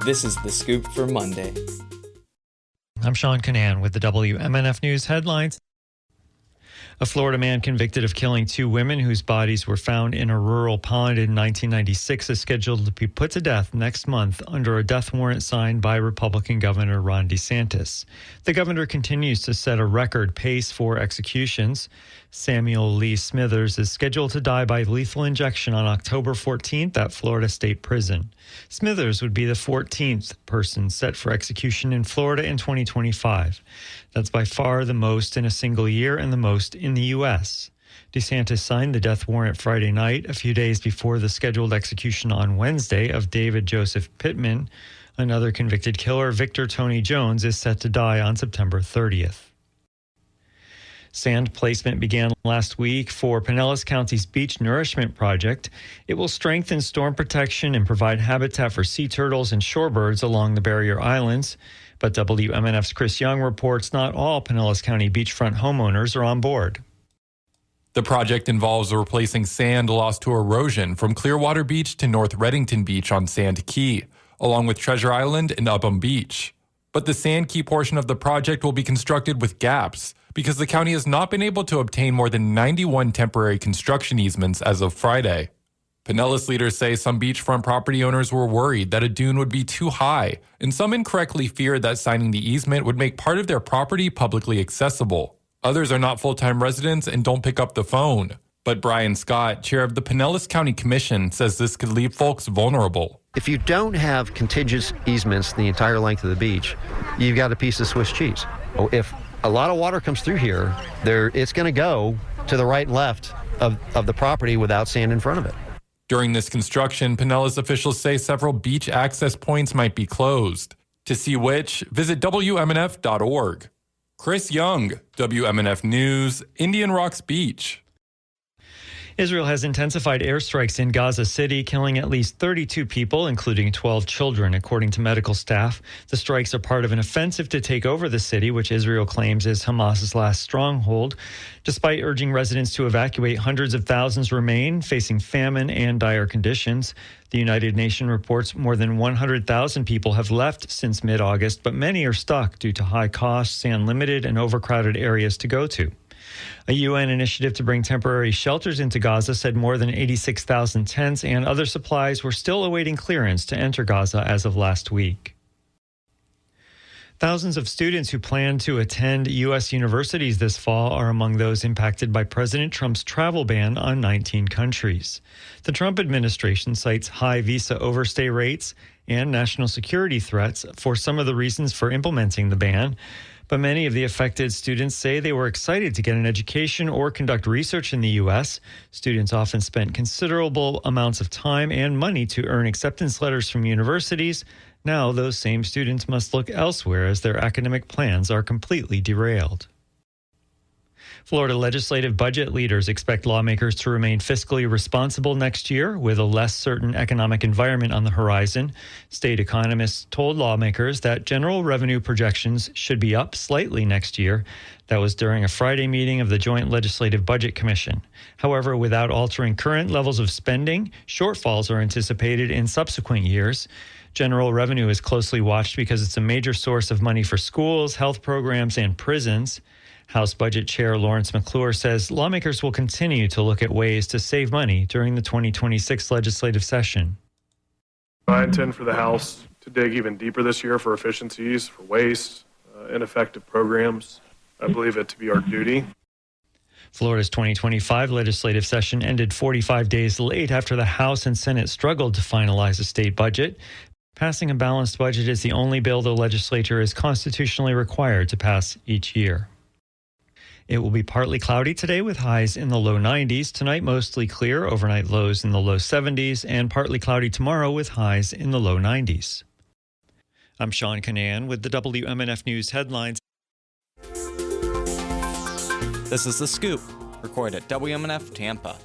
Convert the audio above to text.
This is The Scoop for Monday. I'm Sean Canan with the WMNF News headlines. A Florida man convicted of killing two women whose bodies were found in a rural pond in 1996 is scheduled to be put to death next month under a death warrant signed by Republican Governor Ron DeSantis. The governor continues to set a record pace for executions. Samuel Lee Smithers is scheduled to die by lethal injection on October 14th at Florida State Prison. Smithers would be the 14th person set for execution in Florida in 2025. That's by far the most in a single year and the most in the U.S. DeSantis signed the death warrant Friday night, a few days before the scheduled execution on Wednesday of David Joseph Pittman. Another convicted killer, Victor Tony Jones, is set to die on September 30th. Sand placement began last week for Pinellas County's Beach Nourishment Project. It will strengthen storm protection and provide habitat for sea turtles and shorebirds along the barrier islands. But WMNF's Chris Young reports not all Pinellas County beachfront homeowners are on board. The project involves replacing sand lost to erosion from Clearwater Beach to North Reddington Beach on Sand Key, along with Treasure Island and Upham Beach. But the Sand Key portion of the project will be constructed with gaps because the county has not been able to obtain more than 91 temporary construction easements as of Friday. Pinellas leaders say some beachfront property owners were worried that a dune would be too high, and some incorrectly feared that signing the easement would make part of their property publicly accessible. Others are not full-time residents and don't pick up the phone. But Brian Scott, chair of the Pinellas County Commission, says this could leave folks vulnerable. If you don't have contiguous easements the entire length of the beach, you've got a piece of Swiss cheese. If a lot of water comes through here, it's going to go to the right and left of the property without sand in front of it. During this construction, Pinellas officials say several beach access points might be closed. To see which, visit WMNF.org. Chris Young, WMNF News, Indian Rocks Beach. Israel has intensified airstrikes in Gaza City, killing at least 32 people, including 12 children, according to medical staff. The strikes are part of an offensive to take over the city, which Israel claims is Hamas's last stronghold. Despite urging residents to evacuate, hundreds of thousands remain, facing famine and dire conditions. The United Nations reports more than 100,000 people have left since mid-August, but many are stuck due to high costs and limited and overcrowded areas to go to. A UN initiative to bring temporary shelters into Gaza said more than 86,000 tents and other supplies were still awaiting clearance to enter Gaza as of last week. Thousands of students who plan to attend U.S. universities this fall are among those impacted by President Trump's travel ban on 19 countries. The Trump administration cites high visa overstay rates and national security threats for some of the reasons for implementing the ban. But many of the affected students say they were excited to get an education or conduct research in the U.S. Students often spent considerable amounts of time and money to earn acceptance letters from universities. Now those same students must look elsewhere as their academic plans are completely derailed. Florida legislative budget leaders expect lawmakers to remain fiscally responsible next year with a less certain economic environment on the horizon. State economists told lawmakers that general revenue projections should be up slightly next year. That was during a Friday meeting of the Joint Legislative Budget Commission. However, without altering current levels of spending, shortfalls are anticipated in subsequent years. General revenue is closely watched because it's a major source of money for schools, health programs, and prisons. House Budget Chair Lawrence McClure says lawmakers will continue to look at ways to save money during the 2026 legislative session. I intend for the House to dig even deeper this year for efficiencies, for waste, ineffective programs. I believe it to be our duty. Florida's 2025 legislative session ended 45 days late after the House and Senate struggled to finalize a state budget. Passing a balanced budget is the only bill the legislature is constitutionally required to pass each year. It will be partly cloudy today with highs in the low 90s. Tonight, mostly clear, overnight lows in the low 70s, and partly cloudy tomorrow with highs in the low 90s. I'm Sean Canan with the WMNF News headlines. This is The Scoop, recorded at WMNF Tampa.